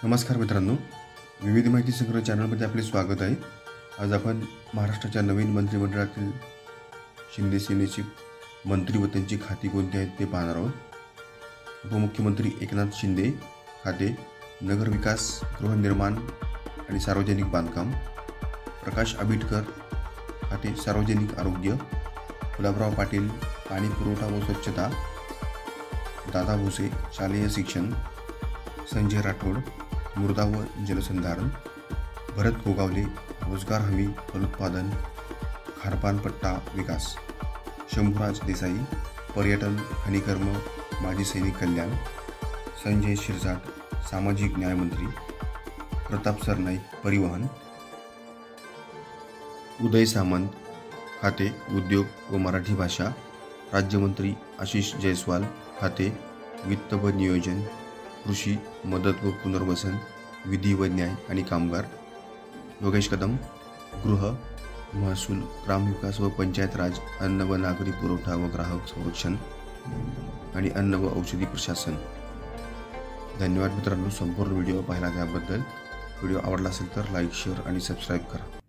नमस्कार मित्रांनो, विविध माहिती संग्रह चॅनलमध्ये आपले स्वागत आहे। आज आपण महाराष्ट्राच्या नवीन मंत्रिमंडळातील शिंदे सेनेचे मंत्री व त्यांची खाती कोणती आहेत ते पाहणार आहोत। उपमुख्यमंत्री एकनाथ शिंदे खाते नगरविकास, गृहनिर्माण आणि सार्वजनिक बांधकाम। प्रकाश आंबेडकर खाते सार्वजनिक आरोग्य। गुलाबराव पाटील पाणी पुरवठा व स्वच्छता। दादा भुसे शालेय शिक्षण। संजय राठोड मृदा व जलसंधारण। भरत गोगावले रोजगार हमी फलोत्पादन खारपान पट्टा विकास। शंभूराज देसाई पर्यटन खनिकर्म माजी सैनिक कल्याण। संजय शिरसाट सामाजिक न्याय मंत्री। प्रताप सरनाईक परिवहन। उदय सामंत खाते उद्योग व मराठी भाषा। राज्यमंत्री आशिष जयस्वाल खाते वित्त व नियोजन कृषी मदत व पुनर्वसन विधी व न्याय आणि कामगार। योगेश कदम गृह महसूल ग्रामविकास व पंचायत राज अन्न व नागरी पुरवठा व ग्राहक संरक्षण आणि अन्न व औषधी प्रशासन। धन्यवाद मित्रांनो, संपूर्ण व्हिडिओ पाहिला त्याबद्दल। व्हिडिओ आवडला असेल तर लाईक शेअर आणि सबस्क्राईब करा।